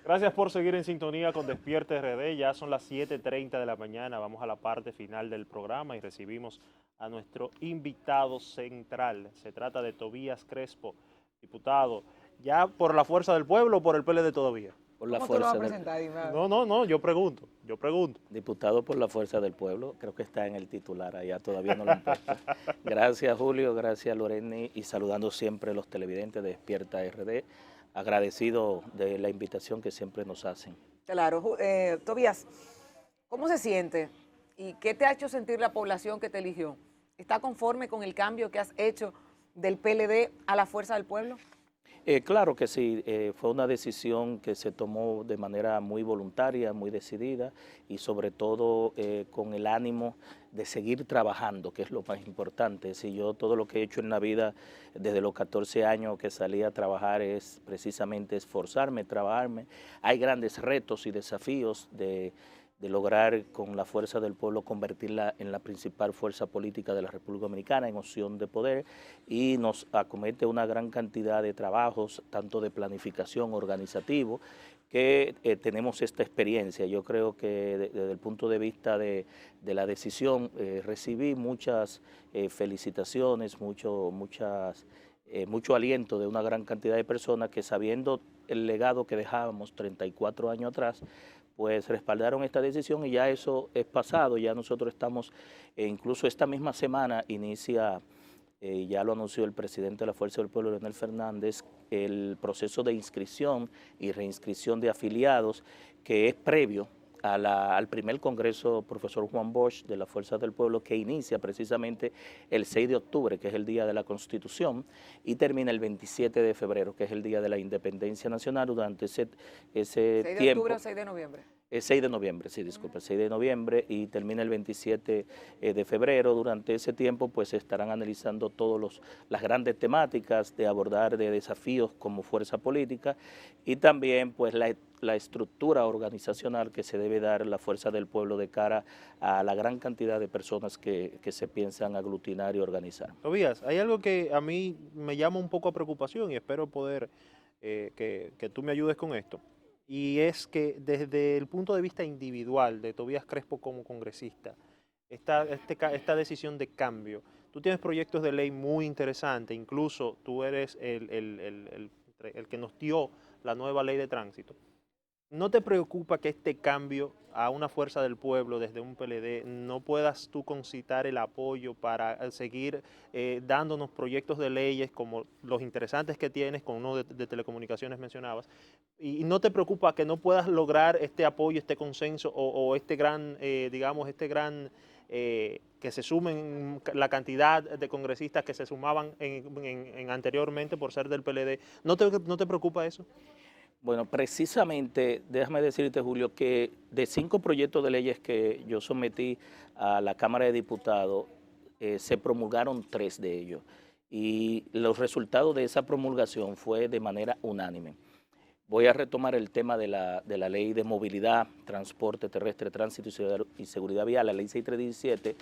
Gracias por seguir en sintonía con Despierta RD. Ya son las 7:30 de la mañana. Vamos a la parte final del programa y recibimos a nuestro invitado central. Se trata de Tobías Crespo, diputado. ¿Ya por la Fuerza del Pueblo o por el PLD todavía? Por la ¿Cómo tú lo vas fuerza a del presentar? Dime, a ver. No, yo pregunto. diputado por la fuerza del pueblo, creo que está en el titular, allá todavía no lo han puesto. Gracias Julio, gracias Loreni y saludando siempre a los televidentes de Despierta RD, agradecido de la invitación que siempre nos hacen. Claro, Tobías, ¿cómo se siente y qué te ha hecho sentir la población que te eligió? ¿Está conforme con el cambio que has hecho del PLD a la Fuerza del Pueblo? Claro que sí, fue una decisión que se tomó de manera muy voluntaria, muy decidida y sobre todo con el ánimo de seguir trabajando, que es lo más importante. Si yo todo lo que he hecho en la vida desde los 14 años que salí a trabajar es precisamente esforzarme, trabajarme. Hay grandes retos y desafíos de lograr con la fuerza del pueblo convertirla en la principal fuerza política de la República Dominicana en opción de poder y nos acomete una gran cantidad de trabajos, tanto de planificación organizativo, que tenemos esta experiencia. Yo creo que desde el punto de vista de la decisión recibí muchas felicitaciones, mucho aliento de una gran cantidad de personas que sabiendo el legado que dejábamos 34 años atrás, pues respaldaron esta decisión y ya eso es pasado, ya nosotros estamos, incluso esta misma semana inicia, ya lo anunció el presidente de la Fuerza del Pueblo, Leonel Fernández, el proceso de inscripción y reinscripción de afiliados que es previo al primer congreso profesor Juan Bosch de la Fuerza del Pueblo que inicia precisamente el 6 de octubre, que es el Día de la Constitución, y termina el 27 de febrero, que es el Día de la Independencia Nacional. Durante ese ¿6 de tiempo, octubre o 6 de noviembre? 6 de noviembre, sí, disculpe, el 6 de noviembre y termina el 27 de febrero. Durante ese tiempo pues se estarán analizando todas las grandes temáticas de abordar de desafíos como fuerza política y también pues la estructura organizacional que se debe dar la fuerza del pueblo de cara a la gran cantidad de personas que se piensan aglutinar y organizar. Tobías, hay algo que a mí me llama un poco a preocupación y espero poder que tú me ayudes con esto. Y es que desde el punto de vista individual de Tobías Crespo como congresista, esta decisión de cambio, tú tienes proyectos de ley muy interesantes, incluso tú eres el que nos dio la nueva ley de tránsito. ¿No te preocupa que este cambio a una fuerza del pueblo desde un PLD no puedas tú concitar el apoyo para seguir dándonos proyectos de leyes como los interesantes que tienes, con uno de telecomunicaciones mencionabas? ¿Y no te preocupa que no puedas lograr este apoyo, este consenso o este gran, que se sumen la cantidad de congresistas que se sumaban anteriormente por ser del PLD? ¿No te preocupa eso? Bueno, precisamente, déjame decirte, Julio, que de 5 proyectos de leyes que yo sometí a la Cámara de Diputados, se promulgaron 3 de ellos. Y los resultados de esa promulgación fue de manera unánime. Voy a retomar el tema de la Ley de Movilidad, Transporte Terrestre, Tránsito y Seguridad Vial, la Ley 6317,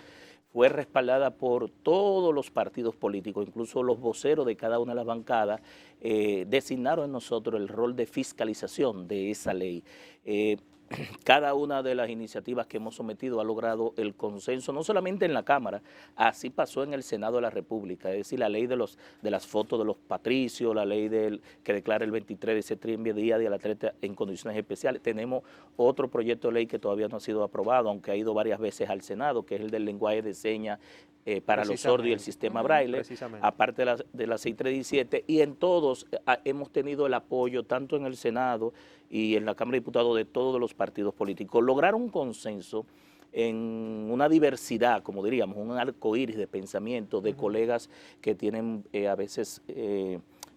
fue respaldada por todos los partidos políticos, incluso los voceros de cada una de las bancadas, designaron en nosotros el rol de fiscalización de esa ley. Cada una de las iniciativas que hemos sometido ha logrado el consenso, no solamente en la Cámara, así pasó en el Senado de la República, es decir, la ley de las fotos de los patricios, la ley que declara el 23 de septiembre Día del Atleta en condiciones especiales. Tenemos otro proyecto de ley que todavía no ha sido aprobado, aunque ha ido varias veces al Senado, que es el del lenguaje de señas para los sordos y el sistema braille, aparte de la 6317, y en todos hemos tenido el apoyo, tanto en el Senado y en la Cámara de Diputados, de todos los partidos políticos. Lograr un consenso en una diversidad, como diríamos, un arco iris de pensamientos de colegas que tienen a veces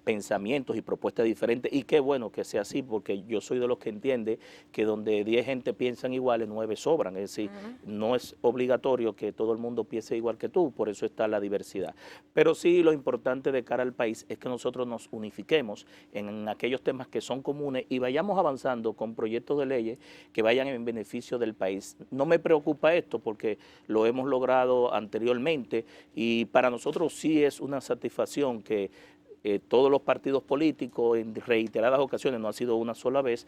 pensamientos y propuestas diferentes, y qué bueno que sea así, porque yo soy de los que entiende que donde 10 gente piensan iguales, 9 sobran, es decir, no es obligatorio que todo el mundo piense igual que tú, por eso está la diversidad. Pero sí, lo importante de cara al país es que nosotros nos unifiquemos en aquellos temas que son comunes y vayamos avanzando con proyectos de leyes que vayan en beneficio del país. No me preocupa esto porque lo hemos logrado anteriormente y para nosotros sí es una satisfacción que todos los partidos políticos en reiteradas ocasiones, no ha sido una sola vez,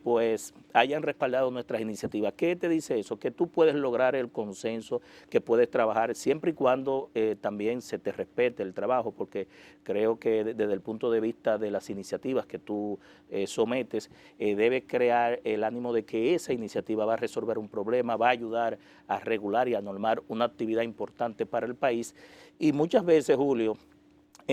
pues hayan respaldado nuestras iniciativas. ¿Qué te dice eso? Que tú puedes lograr el consenso, que puedes trabajar siempre y cuando también se te respete el trabajo, porque creo que desde el punto de vista de las iniciativas que tú sometes, debes crear el ánimo de que esa iniciativa va a resolver un problema, va a ayudar a regular y a normar una actividad importante para el país. Y muchas veces, Julio,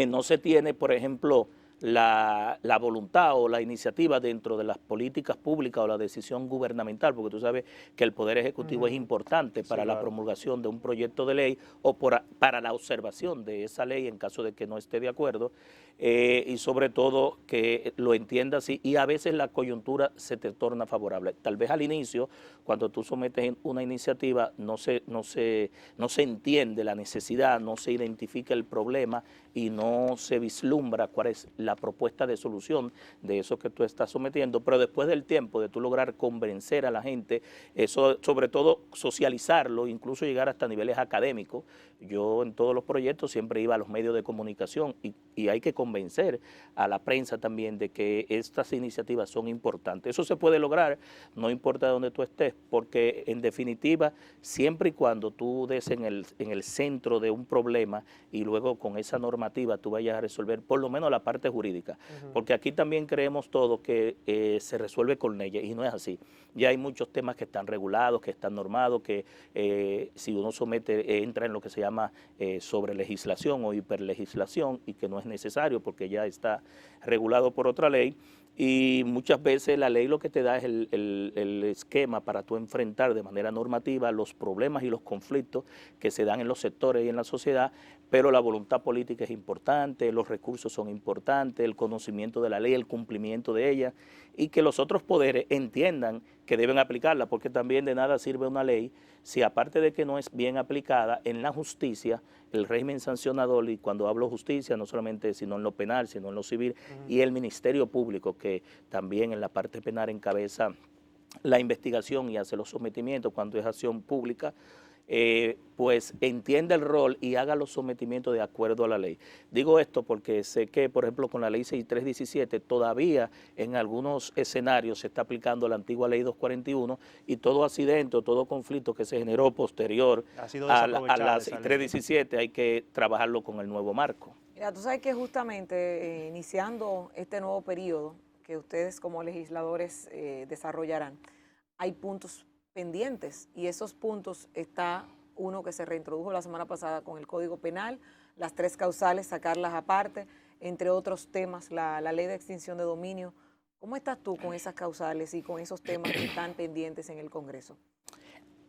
no se tiene, por ejemplo, la voluntad o la iniciativa dentro de las políticas públicas o la decisión gubernamental, porque tú sabes que el Poder Ejecutivo es importante para la promulgación de un proyecto de ley o para la observación de esa ley en caso de que no esté de acuerdo, y sobre todo que lo entienda así, y a veces la coyuntura se te torna favorable. Tal vez al inicio, cuando tú sometes una iniciativa, no se entiende la necesidad, no se identifica el problema y no se vislumbra cuál es la propuesta de solución de eso que tú estás sometiendo, pero después del tiempo de tú lograr convencer a la gente, eso, sobre todo socializarlo, incluso llegar hasta niveles académicos. Yo en todos los proyectos siempre iba a los medios de comunicación y hay que convencer a la prensa también de que estas iniciativas son importantes. Eso se puede lograr, no importa dónde tú estés, porque en definitiva, siempre y cuando tú des en el centro de un problema y luego con esa normativa tú vayas a resolver por lo menos la parte jurídica, porque aquí también creemos todos que se resuelve con leyes y no es así. Ya hay muchos temas que están regulados, que están normados, que si uno somete, entra en lo que se llama sobre legislación o hiperlegislación y que no es necesario porque ya está regulado por otra ley. Y muchas veces la ley lo que te da es el esquema para tú enfrentar de manera normativa los problemas y los conflictos que se dan en los sectores y en la sociedad, pero la voluntad política es importante, los recursos son importantes, el conocimiento de la ley, el cumplimiento de ella, y que los otros poderes entiendan que deben aplicarla, porque también de nada sirve una ley si aparte de que no es bien aplicada en la justicia, el régimen sancionador, y cuando hablo justicia, no solamente sino en lo penal, sino en lo civil, y el Ministerio Público, que también en la parte penal encabeza la investigación y hace los sometimientos cuando es acción pública, pues entienda el rol y haga los sometimientos de acuerdo a la ley. Digo esto porque sé que, por ejemplo, con la ley 6317 todavía en algunos escenarios se está aplicando la antigua ley 241 y todo accidente o todo conflicto que se generó posterior a la 6317 hay que trabajarlo con el nuevo marco. Mira, tú sabes que justamente iniciando este nuevo periodo que ustedes como legisladores desarrollarán, hay puntos pendientes y esos puntos está uno que se reintrodujo la semana pasada con el Código Penal, las 3 causales, sacarlas aparte, entre otros temas, la ley de extinción de dominio. ¿Cómo estás tú con esas causales y con esos temas que están pendientes en el Congreso?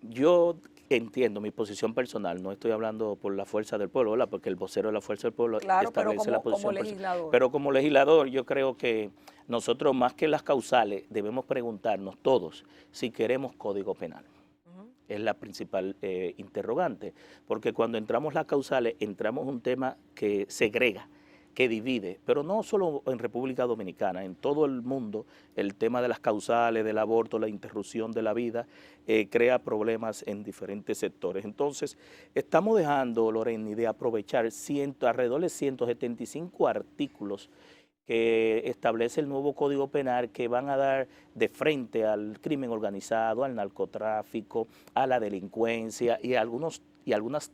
Yo entiendo mi posición personal, no estoy hablando por la fuerza del pueblo, ¿verdad? Porque el vocero de la fuerza del pueblo establece la posición legislador. Pero como legislador yo creo que nosotros más que las causales debemos preguntarnos todos si queremos código penal. Es la principal interrogante, porque cuando entramos las causales entramos en un tema que segrega, que divide, pero no solo en República Dominicana, en todo el mundo el tema de las causales, del aborto, la interrupción de la vida, crea problemas en diferentes sectores. Entonces, estamos dejando, Loreni, de aprovechar alrededor de 175 artículos que establece el nuevo Código Penal que van a dar de frente al crimen organizado, al narcotráfico, a la delincuencia y algunas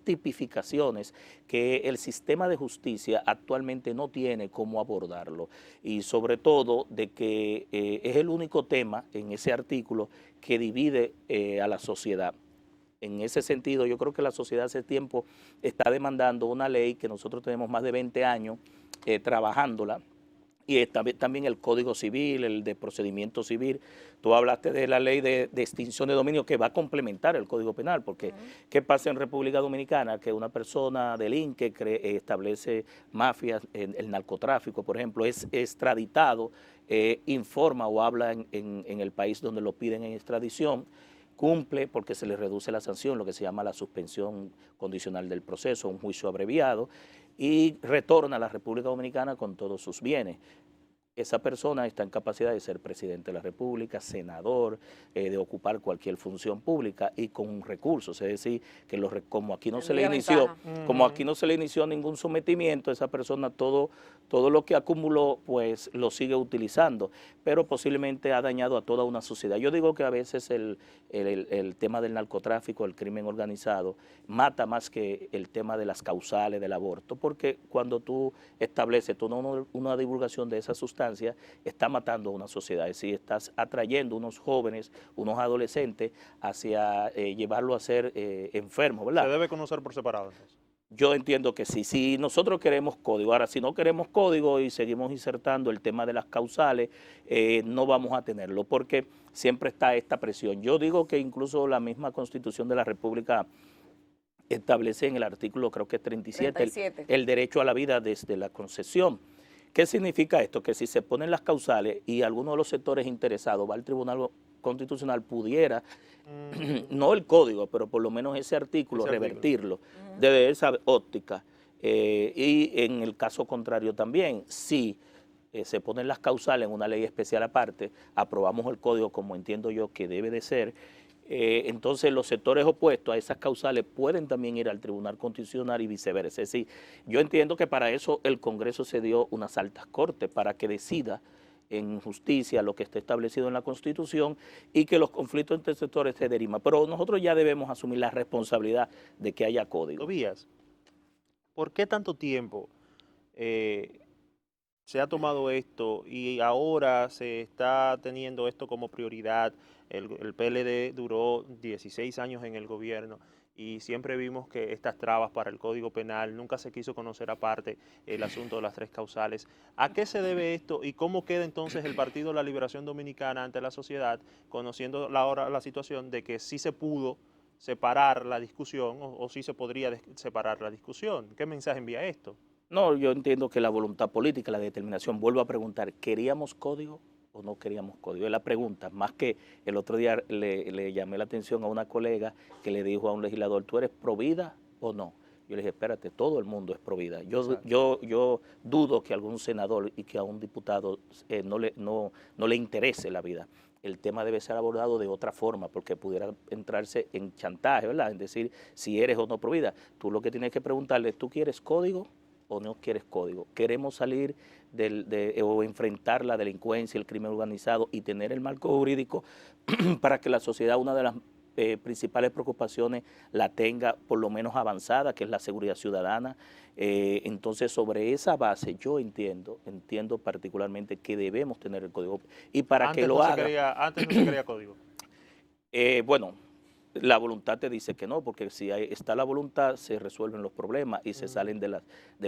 tipificaciones que el sistema de justicia actualmente no tiene cómo abordarlo. Y sobre todo de que es el único tema en ese artículo que divide a la sociedad. En ese sentido, yo creo que la sociedad hace tiempo está demandando una ley que nosotros tenemos más de 20 años trabajándola, y también el Código Civil, el de procedimiento civil. Tú hablaste de la ley de extinción de dominio que va a complementar el Código Penal, porque ¿qué pasa en República Dominicana? Que una persona delinque, establece mafias, el narcotráfico, por ejemplo, es extraditado, informa o habla en el país donde lo piden en extradición, cumple porque se le reduce la sanción, lo que se llama la suspensión condicional del proceso, un juicio abreviado, y retorna a la República Dominicana con todos sus bienes. esa persona está en capacidad de ser presidente de la República, senador, de ocupar cualquier función pública y con recursos, es decir, que como aquí no se le Tendría inició, ventaja. como aquí no se le inició ningún sometimiento, esa persona todo lo que acumuló, pues lo sigue utilizando, pero posiblemente ha dañado a toda una sociedad. Yo digo que a veces el tema del narcotráfico, el crimen organizado, mata más que el tema de las causales del aborto, porque cuando tú estableces toda una divulgación de esa sustancia, está matando a una sociedad, es decir, estás atrayendo unos jóvenes, unos adolescentes hacia llevarlo a ser enfermos, ¿verdad? Se debe conocer por separado, entonces. Yo entiendo que sí. Si nosotros queremos código, ahora si no queremos código y seguimos insertando el tema de las causales, no vamos a tenerlo porque siempre está esta presión. Yo digo que incluso la misma Constitución de la República establece en el artículo, creo que es 37, el derecho a la vida desde la concepción. ¿Qué significa esto? Que si se ponen las causales y alguno de los sectores interesados va al Tribunal Constitucional, pudiera, no el código, pero por lo menos ese artículo, revertirlo desde esa óptica. Y en el caso contrario también, si se ponen las causales en una ley especial aparte, aprobamos el código como entiendo yo que debe de ser, entonces los sectores opuestos a esas causales pueden también ir al Tribunal Constitucional y viceversa. Es decir, yo entiendo que para eso el Congreso se dio unas altas cortes, para que decida en justicia lo que está establecido en la Constitución y que los conflictos entre sectores se derivan. Pero nosotros ya debemos asumir la responsabilidad de que haya código. Tobías, ¿por qué tanto tiempo se ha tomado esto y ahora se está teniendo esto como prioridad? El PLD duró 16 años en el gobierno y siempre vimos que estas trabas para el Código Penal, nunca se quiso conocer aparte el asunto de las tres causales. ¿A qué se debe esto y cómo queda entonces el Partido de la Liberación Dominicana ante la sociedad, conociendo ahora la situación de que sí se pudo separar la discusión o sí se podría separar la discusión? ¿Qué mensaje envía esto? No, yo entiendo que la voluntad política, la determinación, vuelvo a preguntar, ¿queríamos código o no queríamos código? Es la pregunta, más que el otro día le llamé la atención a una colega que le dijo a un legislador, ¿tú eres provida o no? Yo le dije, espérate, todo el mundo es provida. Yo dudo que a algún senador y que a un diputado no le interese la vida. El tema debe ser abordado de otra forma, porque pudiera entrarse en chantaje, ¿verdad? En decir si eres o no provida. Tú lo que tienes que preguntarle, ¿tú quieres código o no quieres código? ¿Queremos salir o enfrentar la delincuencia, el crimen organizado y tener el marco jurídico para que la sociedad, una de las principales preocupaciones, la tenga por lo menos avanzada, que es la seguridad ciudadana? Entonces, sobre esa base, yo entiendo particularmente que debemos tener el código. Y para Antes que lo no se haga... antes no se quería código. Bueno, la voluntad te dice que no, porque si está la voluntad se resuelven los problemas y se salen de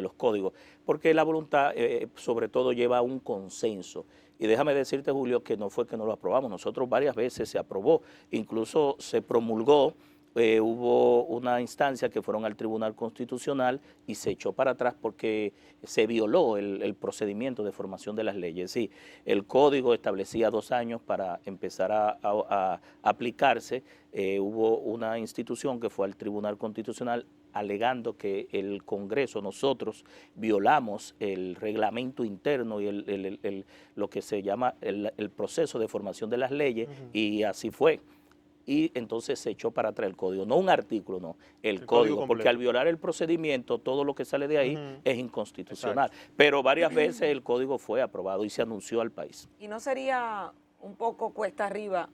los códigos, porque la voluntad sobre todo lleva a un consenso. Y déjame decirte, Julio, que no fue que no lo aprobamos, nosotros varias veces se aprobó, incluso se promulgó, hubo una instancia que fueron al Tribunal Constitucional y se echó para atrás porque se violó el procedimiento de formación de las leyes. Sí, el código establecía 2 años para empezar a aplicarse. Hubo una institución que fue al Tribunal Constitucional alegando que el Congreso, nosotros violamos el reglamento interno y lo que se llama el proceso de formación de las leyes, y así fue. Y entonces se echó para atrás el código, no un artículo, no, el código, porque al violar el procedimiento, todo lo que sale de ahí es inconstitucional. Exacto. Pero varias veces el código fue aprobado y se anunció al país. ¿Y no sería un poco cuesta arriba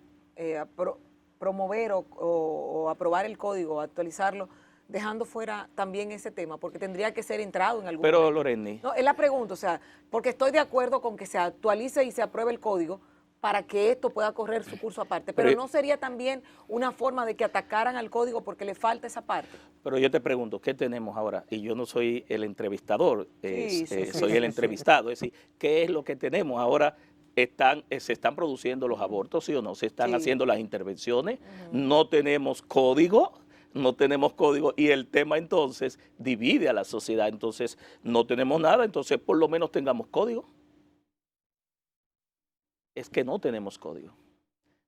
promover o aprobar el código, actualizarlo, dejando fuera también ese tema? Porque tendría que ser entrado en algún momento. Pero, Loreni... No, es la pregunta, o sea, porque estoy de acuerdo con que se actualice y se apruebe el código, para que esto pueda correr su curso aparte. Pero ¿no sería también una forma de que atacaran al código porque le falta esa parte? Pero yo te pregunto, ¿qué tenemos ahora? Y yo no soy el entrevistador, soy el entrevistado. Es decir, ¿qué es lo que tenemos ahora? Se están produciendo los abortos, ¿sí o no? Se están haciendo las intervenciones, no tenemos código. No tenemos código y el tema entonces divide a la sociedad. Entonces no tenemos nada, entonces por lo menos tengamos código. Es que no tenemos código.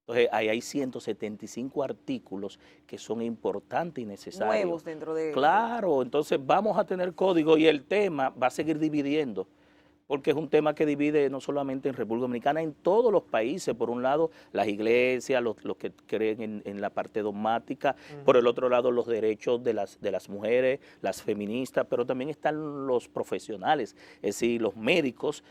Entonces, ahí hay 175 artículos que son importantes y necesarios. Nuevos dentro de... Claro, entonces vamos a tener código y el tema va a seguir dividiendo. porque es un tema que divide no solamente en República Dominicana, en todos los países. Por un lado, las iglesias, los que creen en la parte dogmática, por el otro lado, los derechos de las mujeres, las feministas, pero también están los profesionales, es decir, los médicos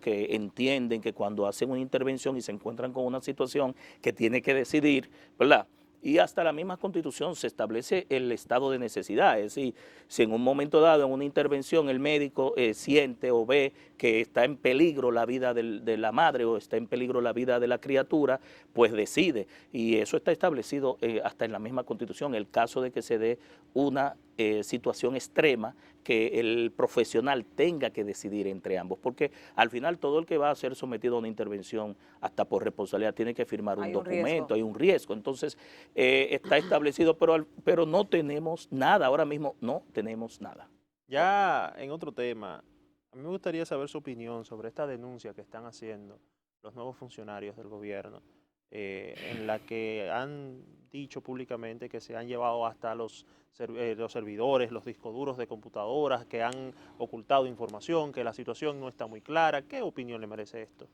que entienden que cuando hacen una intervención y se encuentran con una situación que tiene que decidir, ¿verdad? Y hasta la misma Constitución se establece el estado de necesidad, es decir, si en un momento dado, en una intervención, el médico siente o ve que está en peligro la vida de la madre o está en peligro la vida de la criatura, pues decide. Y eso está establecido hasta en la misma Constitución, el caso de que se dé una situación extrema, que el profesional tenga que decidir entre ambos, porque al final todo el que va a ser sometido a una intervención, hasta por responsabilidad, tiene que firmar un documento, hay un riesgo. Entonces, está establecido, pero no tenemos nada, ahora mismo no tenemos nada. Ya en otro tema, a mí me gustaría saber su opinión sobre esta denuncia que están haciendo los nuevos funcionarios del gobierno, en la que han dicho públicamente que se han llevado hasta los servidores, los discos duros de computadoras, que han ocultado información, que la situación no está muy clara. ¿Qué opinión le merece esto?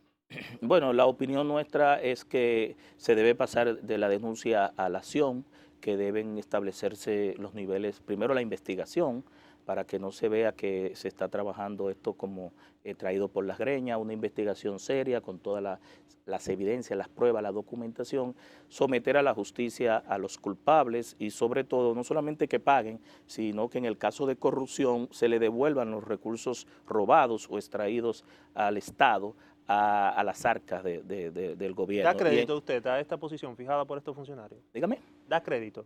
Bueno, la opinión nuestra es que se debe pasar de la denuncia a la acción, que deben establecerse los niveles, primero la investigación, para que no se vea que se está trabajando esto como traído por las greñas, una investigación seria con todas las evidencias, las pruebas, la documentación, someter a la justicia a los culpables y sobre todo no solamente que paguen, sino que en el caso de corrupción se le devuelvan los recursos robados o extraídos al Estado, a las arcas del gobierno. ¿Da crédito usted a esta posición fijada por estos funcionarios? Dígame. ¿Da crédito?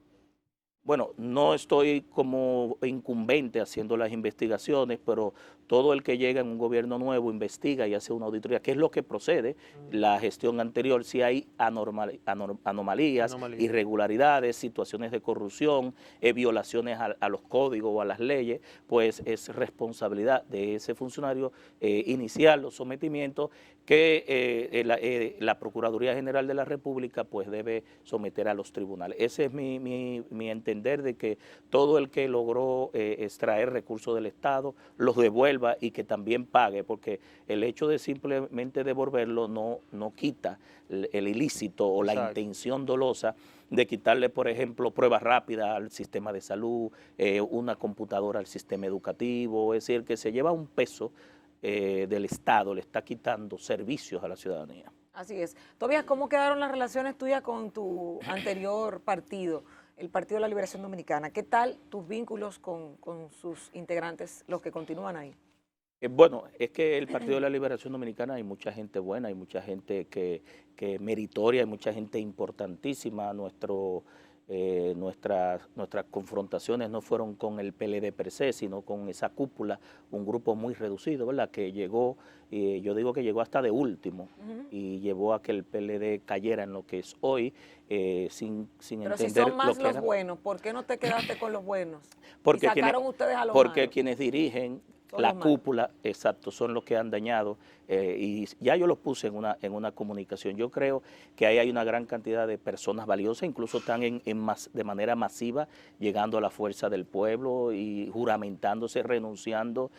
Bueno, no estoy como incumbente haciendo las investigaciones, pero todo el que llega en un gobierno nuevo investiga y hace una auditoría, que es lo que procede. La gestión anterior, si hay anomalías, irregularidades, situaciones de corrupción, violaciones a los códigos o a las leyes, pues es responsabilidad de ese funcionario iniciar los sometimientos que la Procuraduría General de la República pues debe someter a los tribunales. Ese es mi entender, de que todo el que logró extraer recursos del Estado los devuelva y que también pague, porque el hecho de simplemente devolverlo no quita el ilícito o la intención dolosa de quitarle, por ejemplo, pruebas rápidas al sistema de salud, una computadora al sistema educativo, es decir, que se lleva un peso del Estado, le está quitando servicios a la ciudadanía. Así es. Tobias, ¿cómo quedaron las relaciones tuyas con tu anterior partido, el Partido de la Liberación Dominicana? ¿Qué tal tus vínculos con sus integrantes, los que continúan ahí? Bueno, es que el Partido de la Liberación Dominicana hay mucha gente buena, hay mucha gente que meritoria, hay mucha gente importantísima. Nuestras confrontaciones no fueron con el PLD per se, sino con esa cúpula, un grupo muy reducido, ¿verdad? Que llegó, yo digo que llegó hasta de último, y llevó a que el PLD cayera en lo que es hoy, sin Pero entender si son más lo que los era. buenos, ¿por qué no te quedaste con los buenos? Porque y sacaron ustedes a los porque malos. quienes dirigen Son la los malos. cúpula, exacto, son los que han dañado, y ya yo los puse en una comunicación. Yo creo que ahí hay una gran cantidad de personas valiosas, incluso están de manera masiva llegando a la fuerza del pueblo y juramentándose, renunciando,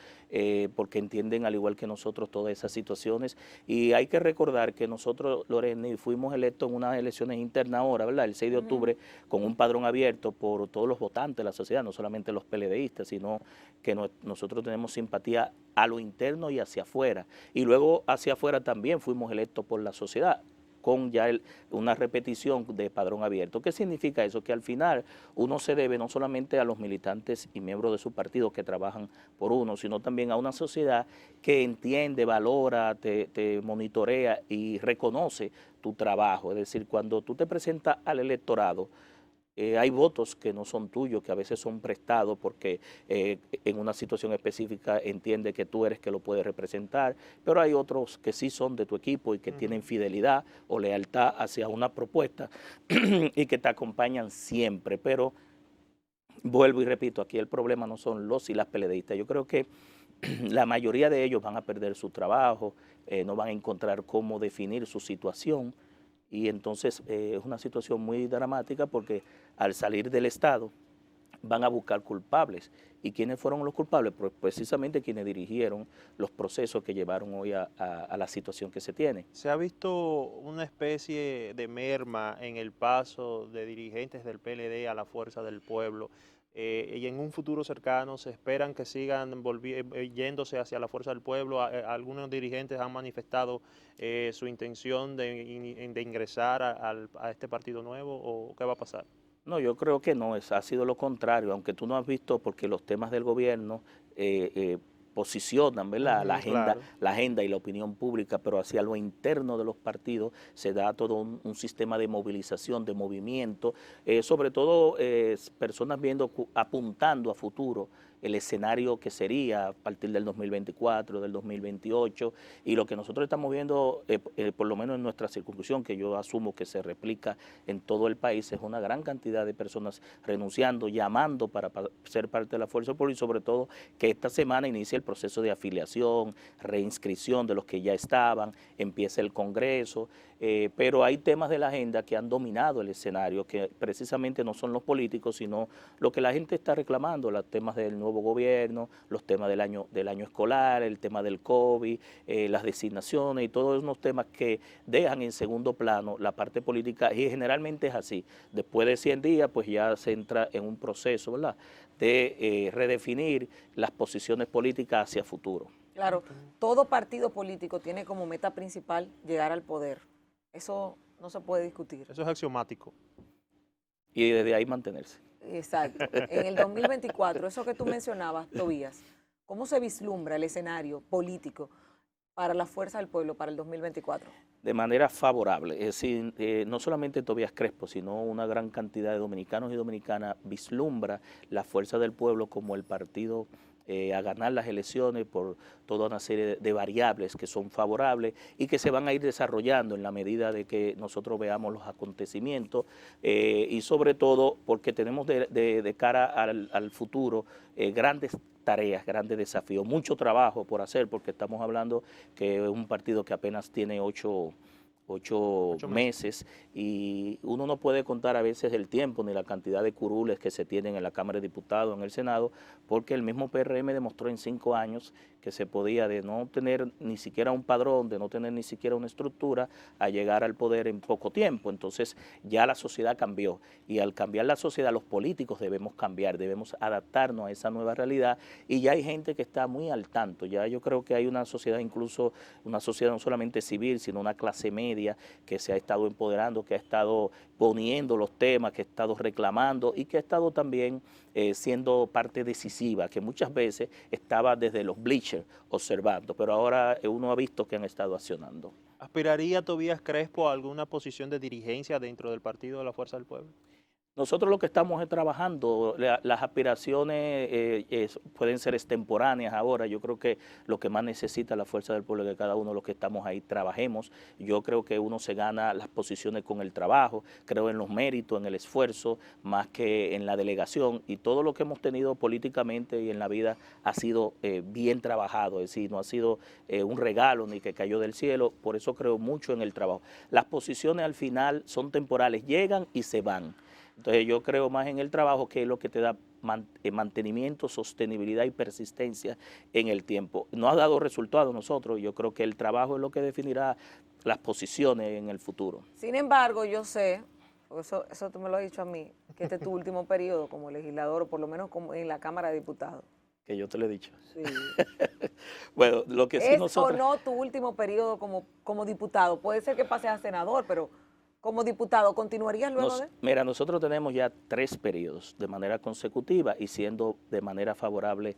porque entienden al igual que nosotros todas esas situaciones. Y hay que recordar que nosotros, Lorena, fuimos electos en unas elecciones internas ahora, ¿verdad? El 6 de octubre, con un padrón abierto por todos los votantes de la sociedad, no solamente los PLDistas, sino que nosotros tenemos simpatía a lo interno y hacia afuera. Y luego hacia afuera también fuimos electos por la sociedad, con ya una repetición de padrón abierto. ¿Qué significa eso? Que al final uno se debe no solamente a los militantes y miembros de su partido que trabajan por uno, sino también a una sociedad que entiende, valora, te monitorea y reconoce tu trabajo. Es decir, cuando tú te presentas al electorado, hay votos que no son tuyos, que a veces son prestados porque en una situación específica entiende que tú eres que lo puedes representar, pero hay otros que sí son de tu equipo y que tienen fidelidad o lealtad hacia una propuesta y que te acompañan siempre. Pero vuelvo y repito, aquí el problema no son los y las PLDistas. Yo creo que la mayoría de ellos van a perder su trabajo, no van a encontrar cómo definir su situación. Y entonces es una situación muy dramática porque al salir del Estado van a buscar culpables. ¿Y quiénes fueron los culpables? Pues precisamente quienes dirigieron los procesos que llevaron hoy a la situación que se tiene. ¿Se ha visto una especie de merma en el paso de dirigentes del PLD a la Fuerza del Pueblo? Y en un futuro cercano se esperan que sigan yéndose hacia la Fuerza del Pueblo. Algunos dirigentes han manifestado su intención de ingresar a este partido nuevo, ¿o qué va a pasar? No, yo creo que no, ha sido lo contrario, aunque tú no has visto, porque los temas del gobierno posicionan, ¿verdad? Claro. La agenda y la opinión pública, pero hacia lo interno de los partidos se da todo un sistema de movilización, de movimiento, sobre todo personas apuntando a futuro el escenario que sería a partir del 2024, del 2028, y lo que nosotros estamos viendo, por lo menos en nuestra circunscripción, que yo asumo que se replica en todo el país, es una gran cantidad de personas renunciando, llamando para ser parte de la Fuerza Pública, y sobre todo que esta semana inicie el proceso de afiliación, reinscripción de los que ya estaban, empiece el Congreso, pero hay temas de la agenda que han dominado el escenario, que precisamente no son los políticos, sino lo que la gente está reclamando, los temas del nuevo gobierno, los temas del año escolar, el tema del COVID, las designaciones y todos unos temas que dejan en segundo plano la parte política, y generalmente es así. Después de 100 días, pues ya se entra en un proceso, ¿verdad?, de redefinir las posiciones políticas hacia futuro. Claro, todo partido político tiene como meta principal llegar al poder. Eso no se puede discutir. Eso es axiomático. Y desde ahí mantenerse. Exacto. En el 2024, eso que tú mencionabas, Tobías, ¿cómo se vislumbra el escenario político para la Fuerza del Pueblo para el 2024? De manera favorable, es decir, no solamente Tobías Crespo, sino una gran cantidad de dominicanos y dominicanas vislumbra la Fuerza del Pueblo como el partido a ganar las elecciones por toda una serie de variables que son favorables y que se van a ir desarrollando en la medida de que nosotros veamos los acontecimientos y sobre todo porque tenemos de cara al futuro grandes tareas, grandes desafíos, mucho trabajo por hacer, porque estamos hablando que es un partido que apenas tiene ocho meses, y uno no puede contar a veces el tiempo ni la cantidad de curules que se tienen en la Cámara de Diputados, en el Senado, porque el mismo PRM demostró en 5 años que se podía, de no tener ni siquiera un padrón, de no tener ni siquiera una estructura, a llegar al poder en poco tiempo. Entonces ya la sociedad cambió, y al cambiar la sociedad los políticos debemos cambiar, debemos adaptarnos a esa nueva realidad, y ya hay gente que está muy al tanto. Ya yo creo que hay una sociedad, incluso una sociedad no solamente civil, sino una clase media que se ha estado empoderando, que ha estado poniendo los temas, que ha estado reclamando y que ha estado también siendo parte decisiva, que muchas veces estaba desde los bleachers observando, pero ahora uno ha visto que han estado accionando. ¿Aspiraría Tobías Crespo a alguna posición de dirigencia dentro del Partido de la Fuerza del Pueblo? Nosotros lo que estamos es trabajando, las aspiraciones pueden ser extemporáneas ahora. Yo creo que lo que más necesita la Fuerza del Pueblo es que cada uno de los que estamos ahí trabajemos. Yo creo que uno se gana las posiciones con el trabajo, creo en los méritos, en el esfuerzo, más que en la delegación, y todo lo que hemos tenido políticamente y en la vida ha sido bien trabajado, es decir, no ha sido un regalo ni que cayó del cielo. Por eso creo mucho en el trabajo. Las posiciones al final son temporales, llegan y se van. Entonces yo creo más en el trabajo, que es lo que te da mantenimiento, sostenibilidad y persistencia en el tiempo. No ha dado resultado a nosotros, yo creo que el trabajo es lo que definirá las posiciones en el futuro. Sin embargo, yo sé, eso tú me lo has dicho a mí, que este es tu último periodo como legislador, o por lo menos como en la Cámara de Diputados. Que yo te lo he dicho. Sí. Bueno, lo que sí ¿Es nosotros... o no tu último periodo como diputado? Puede ser que pases a senador, pero como diputado, ¿continuarías luego de...? Mira, nosotros tenemos ya 3 periodos de manera consecutiva y siendo de manera favorable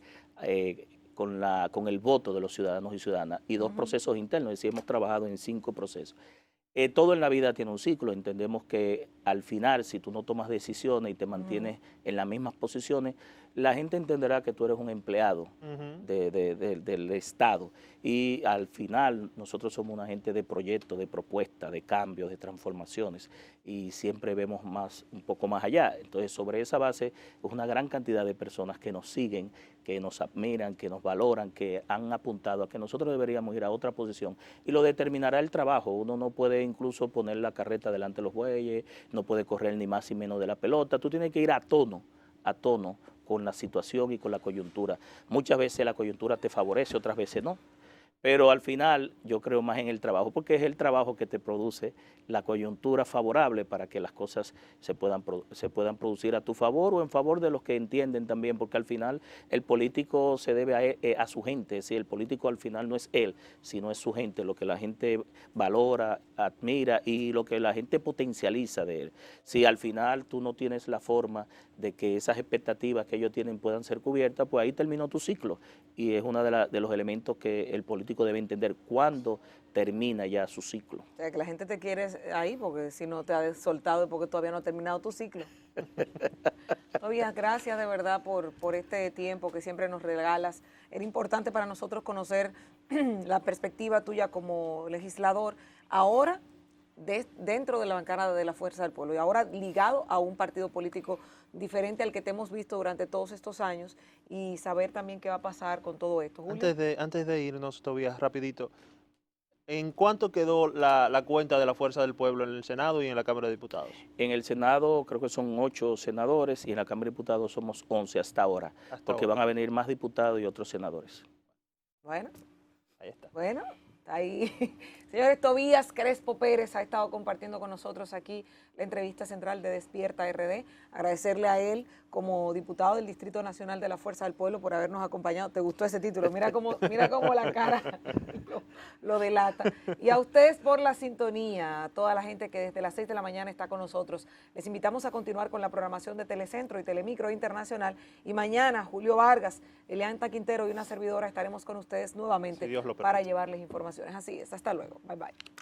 con el voto de los ciudadanos y ciudadanas, y 2 procesos internos, es decir, hemos trabajado en 5 procesos. Todo en la vida tiene un ciclo. Entendemos que al final, si tú no tomas decisiones y te mantienes en las mismas posiciones, la gente entenderá que tú eres un empleado del Estado. Y al final nosotros somos una gente de proyectos, de propuestas, de cambios, de transformaciones, y siempre vemos un poco más allá. Entonces, sobre esa base, es una gran cantidad de personas que nos siguen, que nos admiran, que nos valoran, que han apuntado a que nosotros deberíamos ir a otra posición, y lo determinará el trabajo. Uno no puede incluso poner la carreta delante de los bueyes, no puede correr ni más ni menos de la pelota. Tú tienes que ir a tono a tono con la situación y con la coyuntura. Muchas veces la coyuntura te favorece, otras veces no. Pero al final yo creo más en el trabajo, porque es el trabajo que te produce la coyuntura favorable para que las cosas se puedan producir a tu favor o en favor de los que entienden también, porque al final el político se debe a su gente, es decir, el político al final no es él, sino es su gente, lo que la gente valora, admira y lo que la gente potencializa de él. Si al final tú no tienes la forma de que esas expectativas que ellos tienen puedan ser cubiertas, pues ahí terminó tu ciclo y es uno de los elementos que el político debe entender cuándo termina ya su ciclo. O sea, que la gente te quiere ahí porque si no te ha soltado es porque todavía no ha terminado tu ciclo. Tobías, gracias de verdad por este tiempo que siempre nos regalas. Era importante para nosotros conocer la perspectiva tuya como legislador, ahora dentro de la bancada de la Fuerza del Pueblo y ahora ligado a un partido político diferente al que te hemos visto durante todos estos años y saber también qué va a pasar con todo esto. Julio. Antes de irnos, Tobías, rapidito, ¿en cuánto quedó la cuenta de la Fuerza del Pueblo en el Senado y en la Cámara de Diputados? En el Senado creo que son 8 senadores y en la Cámara de Diputados somos 11 hasta ahora, porque van a venir más diputados y otros senadores. Bueno, ahí está. Bueno, ahí. Señores, Tobías Crespo Pérez ha estado compartiendo con nosotros aquí la entrevista central de Despierta RD. Agradecerle a él como diputado del Distrito Nacional de la Fuerza del Pueblo por habernos acompañado. ¿Te gustó ese título? Mira cómo la cara lo delata. Y a ustedes por la sintonía, a toda la gente que desde las 6 de la mañana está con nosotros. Les invitamos a continuar con la programación de Telecentro y Telemicro Internacional. Y mañana, Julio Vargas, Elianta Quintero y una servidora estaremos con ustedes nuevamente Si Dios lo permite. para llevarles informaciones. Así es, hasta luego. Bye bye.